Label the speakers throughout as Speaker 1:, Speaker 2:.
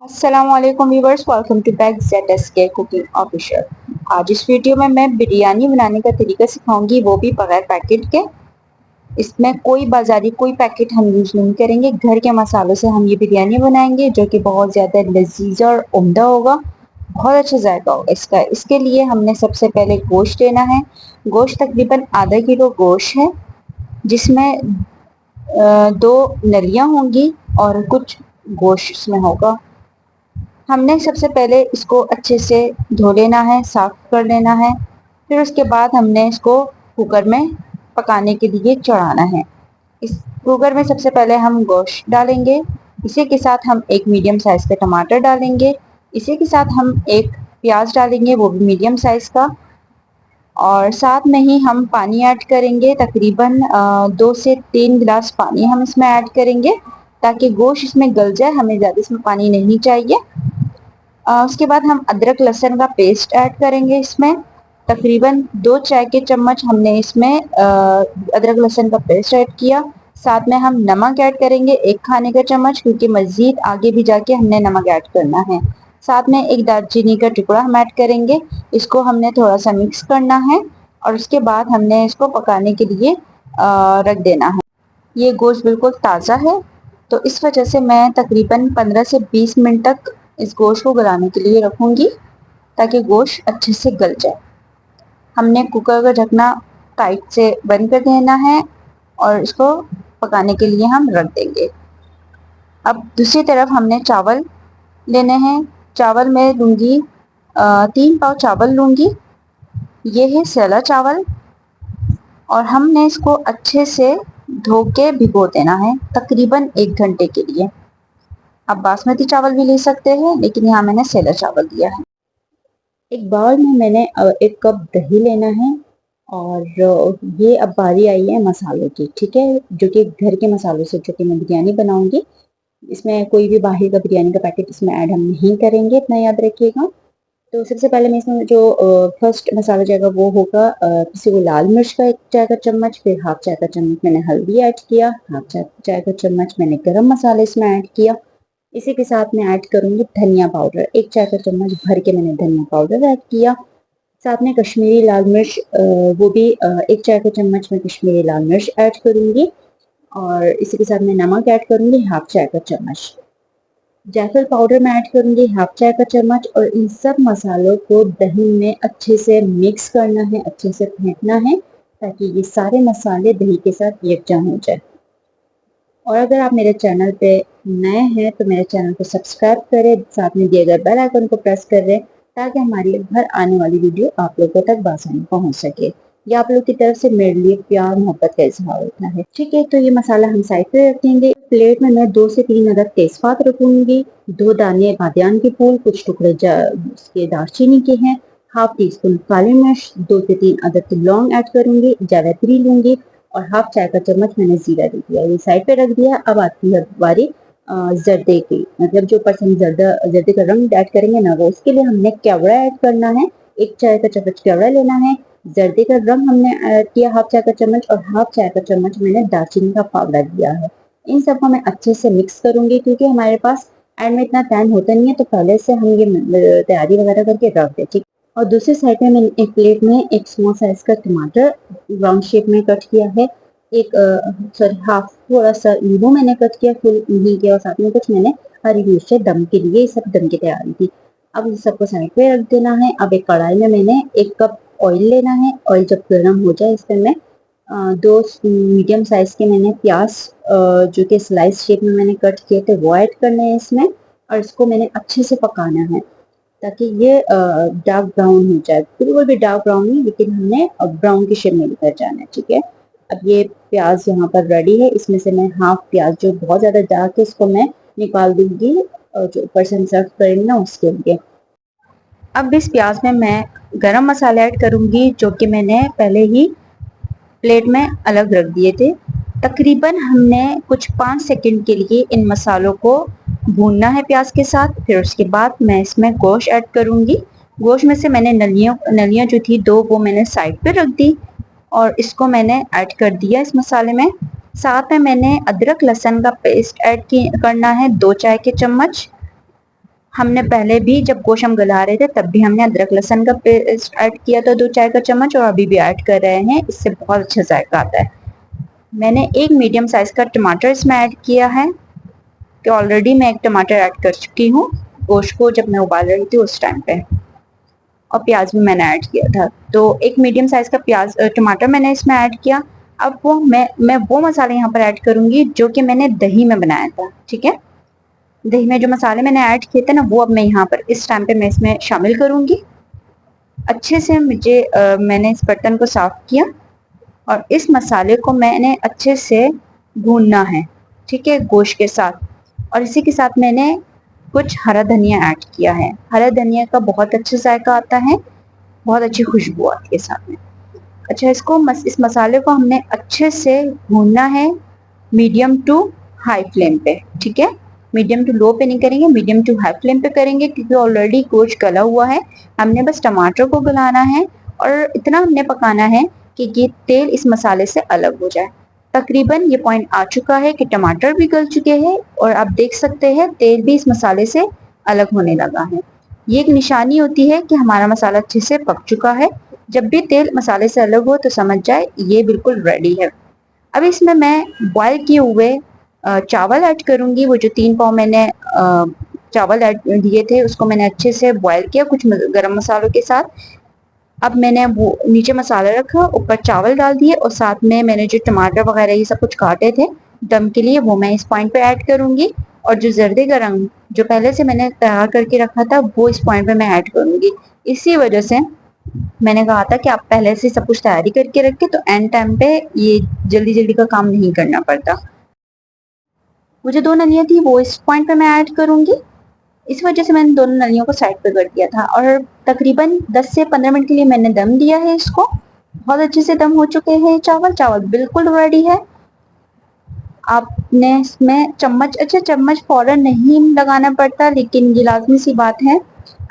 Speaker 1: अस्सलाम वालेकुम viewers, welcome to back ZSK cooking official. आज इस वीडियो में मैं बिरयानी बनाने का तरीका सिखाऊंगी, वो भी बगैर पैकेट के। इसमें कोई बाजारी कोई पैकेट हम यूज नहीं करेंगे। घर के मसालों से हम ये बिरयानी बनाएंगे जो कि बहुत ज़्यादा लजीज और उम्दा होगा। बहुत अच्छा जायका होगा इसका। इसके लिए हमने सबसे पहले गोश्त लेना है। गोश्त तकरीबन आधा किलो गोश्त है, जिसमें दो नलियाँ होंगी और कुछ गोश्त इसमें होगा। हमने सबसे पहले इसको अच्छे से धो लेना है, साफ कर लेना है। फिर उसके बाद हमने इसको कुकर में पकाने के लिए चढ़ाना है। इस कुकर में सबसे पहले हम गोश्त डालेंगे। इसी के साथ हम एक मीडियम साइज़ का टमाटर डालेंगे। इसी के साथ हम एक प्याज डालेंगे, वो भी मीडियम साइज़ का। और साथ में ही हम पानी ऐड करेंगे, तकरीबन 2 से 3 गिलास पानी हम इसमें ऐड करेंगे ताकि गोश्त इसमें गल जाए। हमें ज़्यादा इसमें पानी नहीं चाहिए। उसके बाद हम अदरक लहसुन का पेस्ट ऐड करेंगे इसमें। तकरीबन 2 चाय के चम्मच हमने इसमें अदरक लहसुन का पेस्ट ऐड किया। साथ में हम नमक ऐड करेंगे 1 खाने का चम्मच, क्योंकि मज़ीद आगे भी जाके हमने नमक ऐड करना है। साथ में एक दालचीनी का टुकड़ा हम ऐड करेंगे। इसको हमने थोड़ा सा मिक्स करना है और उसके बाद हमने इसको पकाने के लिए रख देना है। ये गोश्त बिल्कुल ताज़ा है, तो इस वजह से मैं तकरीबन 15 से 20 मिनट तक इस गोश्त को गलाने के लिए रखूँगी ताकि गोश्त अच्छे से गल जाए। हमने कुकर का ढकना टाइट से बंद कर देना है और इसको पकाने के लिए हम रख देंगे। अब दूसरी तरफ हमने चावल लेने हैं। चावल मैं लूँगी 3 पाव चावल लूँगी। ये है सैला चावल और हमने इसको अच्छे से धो के भिगो देना है तकरीबन 1 घंटे के लिए। आप बासमती चावल भी ले सकते हैं, लेकिन यहाँ मैंने सैला चावल दिया है। एक बाउल में मैंने 1 कप दही लेना है और ये अब बारी आई है मसालों की, ठीक है, जो कि घर के मसालों से जो कि मैं बिरयानी बनाऊंगी। इसमें कोई भी बाहर का बिरयानी का पैकेट इसमें ऐड हम नहीं करेंगे, इतना याद रखिएगा। तो सबसे पहले मैं इसमें जो फर्स्ट मसाला जाएगा वो होगा किसी को लाल मिर्च का 1 चाय का चम्मच, फिर हाफ चाय का चम्मच मैंने हल्दी ऐड किया, हाफ चाय का चम्मच मैंने गरम मसाला इसमें ऐड किया। इसी के साथ मैं ऐड करूंगी धनिया पाउडर, 1 चाय का चम्मच भर के मैंने धनिया पाउडर ऐड किया। साथ में कश्मीरी लाल मिर्च, वो भी 1 चाय का चम्मच मैं कश्मीरी लाल मिर्च ऐड करूंगी। और इसी के साथ मैं नमक ऐड करूंगी हाफ चाय का चम्मच। जायफल पाउडर मैं ऐड करूंगी हाफ चाय का चम्मच। और इन सब मसालों को दही में अच्छे से मिक्स करना है, अच्छे से फेंटना है ताकि ये सारे मसाले दही के साथ यकजा हो जाए। और अगर आप मेरे चैनल पे नए हैं तो मेरे चैनल को सब्सक्राइब करें, साथ में दिए गए बेल आइकन को प्रेस कर दें ताकि हमारी हर आने वाली वीडियो आप लोगों तक बआसानी पहुंच सके। ये आप लोग की तरफ से मेरे लिए प्यार मोहब्बत का इजहार होता है, ठीक है। तो ये मसाला हम साइड पे रखेंगे। प्लेट में मैं 2 से 3 अदद तेजपात रखूंगी, 2 दाने बादियान के फूल, कुछ टुकड़े उसके दालचीनी के हैं, हाफ टी स्पून काली मिर्च, 2 से 3 अदद लौंग ऐड करूंगी, जावित्री लूंगी और हाफ चाय का चम्मच मैंने जीरा दे दिया, ये साइड पे रख दिया। अब आती है बारी जर्दे की, मतलब जो पर्सन जर्दे का रंग ऐड करेंगे ना, वो उसके लिए हमने केवड़ा ऐड करना है। 1 चाय का चम्मच केवड़ा लेना है। जर्दे का रंग हमने ऐड किया हाफ चाय का चम्मच और हाफ चाय का चम्मच मैंने दालचीनी का पाउडर दिया है। इन सबको मैं अच्छे से मिक्स करूंगी, क्योंकि हमारे पास एंड में इतना टाइम होता नहीं है, तो पहले से हम ये तैयारी वगैरह करके रख दें, ठीक। और दूसरी साइड में मैंने एक प्लेट में एक स्मॉल साइज का टमाटर राउंड शेप में कट किया है। एक सॉरी हाफ थोड़ा सा नींबू मैंने कट किया, फुल नहीं किया। और साथ में कुछ मैंने हरी मिर्च दम के लिए, ये सब दम की तैयारी थी। अब इस सबको साइड पे रख देना है। अब एक कढ़ाई में मैंने 1 कप ऑयल लेना है। ऑयल जब गर्म हो जाए इसमें मैं 2 मीडियम साइज के मैंने प्याज जो कि स्लाइस शेप में मैंने कट किए थे वो ऐड करने हैं इसमें। और इसको मैंने अच्छे से पकाना है ताकि ये डार्क ब्राउन हो जाए। बिल्कुल भी डार्क ब्राउन नहीं, लेकिन हमने ब्राउन की शेप में लेकर जाना है, ठीक है। अब ये प्याज यहाँ पर रेडी है। इसमें से मैं हाफ प्याज जो बहुत ज्यादा डार्क है इसको मैं निकाल दूंगी, और जो ऊपर से सर्व करेंगे ना उसके लिए। अब इस प्याज में मैं गरम मसाला ऐड करूंगी, जो कि मैंने पहले ही प्लेट में अलग रख दिए थे। तकरीबन हमने कुछ 5 सेकंड के लिए इन मसालों को भूनना है प्याज के साथ। फिर उसके बाद मैं इसमें गोश्त ऐड करूंगी। गोश्त में से मैंने नलियां जो थी 2 वो मैंने साइड पे रख दी और इसको मैंने ऐड कर दिया इस मसाले में। साथ में मैंने अदरक लहसुन का पेस्ट ऐड करना है 2 चाय के चम्मच। हमने पहले भी जब गोश्त हम गला रहे थे तब भी हमने अदरक लहसुन का पेस्ट ऐड किया था 2 चाय का चम्मच, और अभी भी ऐड कर रहे हैं, इससे बहुत अच्छा जायका आता है। मैंने एक मीडियम साइज का टमाटर इसमें ऐड किया है कि ऑलरेडी मैं एक टमाटर ऐड कर चुकी हूँ गोश्त को जब मैं उबाल रही थी उस टाइम पे, और प्याज भी मैंने ऐड किया था। तो एक मीडियम साइज का प्याज टमाटर मैंने इसमें ऐड किया। अब वो मैं वो मसाले यहाँ पर ऐड करूंगी जो कि मैंने दही में बनाया था, ठीक है। दही में जो मसाले मैंने ऐड किए थे ना, वो अब मैं यहाँ पर इस टाइम पे मैं इसमें शामिल करूंगी। अच्छे से मैंने इस बर्तन को साफ किया और इस मसाले को मैंने अच्छे से भूनना है, ठीक है, गोश्त के साथ। और इसी के साथ मैंने कुछ हरा धनिया ऐड किया है। हरा धनिया का बहुत अच्छा जायका आता है, बहुत अच्छी खुशबू आती है साथ में। अच्छा, इस मसाले को हमने अच्छे से भूनना है मीडियम टू हाई फ्लेम पे, ठीक है। मीडियम टू लो पे नहीं करेंगे, मीडियम टू हाई फ्लेम पे करेंगे, क्योंकि ऑलरेडी गोश्त गला हुआ है। हमने बस टमाटर को गलाना है और इतना हमने पकाना है कि ये तेल इस मसाले से अलग हो जाए। तकरीबन ये पॉइंट आ चुका है कि टमाटर भी गल चुके हैं और आप देख सकते हैं तेल भी इस मसाले से अलग होने लगा है। ये एक निशानी होती है कि हमारा मसाला अच्छे से पक चुका है। जब भी तेल मसाले से अलग हो तो समझ जाए ये बिल्कुल रेडी है। अब इसमें मैं बॉयल किए हुए चावल ऐड करूंगी। वो जो 3 पाव मैंने चावल ऐड दिए थे उसको मैंने अच्छे से बॉयल किया कुछ गरम मसालों के साथ। अब मैंने वो नीचे मसाला रखा, ऊपर चावल डाल दिए और साथ में मैंने जो टमाटर वगैरह ये सब कुछ काटे थे दम के लिए वो मैं इस पॉइंट पे ऐड करूंगी। और जो जर्दे का रंग जो पहले से मैंने तैयार करके रखा था वो इस पॉइंट पे मैं ऐड करूंगी। इसी वजह से मैंने कहा था कि आप पहले से सब कुछ तैयारी करके रखे तो एंड टाइम पे ये जल्दी जल्दी का काम नहीं करना पड़ता। वो जो 2 नलियां थी वो इस पॉइंट पे मैं ऐड करूंगी। इस वजह से मैंने दोनों नलियों को साइड पे कर दिया था और तकरीबन 10 से 15 मिनट के लिए मैंने दम दिया है इसको। बहुत अच्छे से दम हो चुके हैं चावल। चावल बिल्कुल रेडी है। आपने इसमें चम्मच, अच्छा चम्मच फौरन नहीं लगाना पड़ता लेकिन ये लाजमी सी बात है।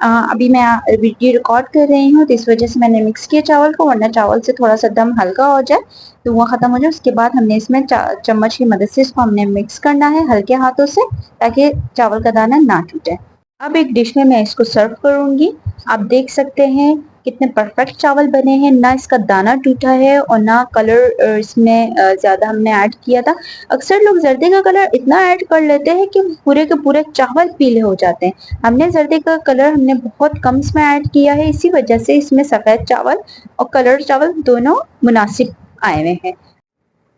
Speaker 1: अभी मैं वीडियो रिकॉर्ड कर रही हूँ तो इस वजह से मैंने मिक्स किया चावल को, वरना चावल से थोड़ा सा दम हल्का हो जाए तो वो खत्म हो जाए उसके बाद हमने इसमें चम्मच की मदद से इसको हमने मिक्स करना है हल्के हाथों से ताकि चावल का दाना ना टूटे। अब एक डिश में मैं इसको सर्व करूंगी। आप देख सकते हैं कितने परफेक्ट चावल बने हैं, ना इसका दाना टूटा है और ना कलर इसमें ज्यादा हमने ऐड किया था। अक्सर लोग जर्दे का कलर इतना ऐड कर लेते हैं कि पूरे के पूरे चावल पीले हो जाते हैं। हमने जर्दे का कलर हमने बहुत कम इसमें ऐड किया है, इसी वजह से इसमें सफेद चावल और कलर चावल दोनों मुनासिब आए हुए हैं।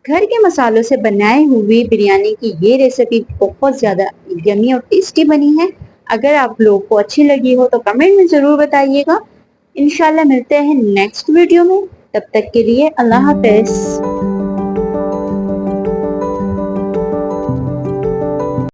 Speaker 1: घर के मसालों से बनाई हुई बिरयानी की ये रेसिपी बहुत ज़्यादा यमी और टेस्टी बनी है। अगर आप लोगों को अच्छी लगी हो तो कमेंट में ज़रूर बताइएगा। इंशाल्लाह मिलते हैं नेक्स्ट वीडियो में, तब तक के लिए अल्लाह हाफ़िज़।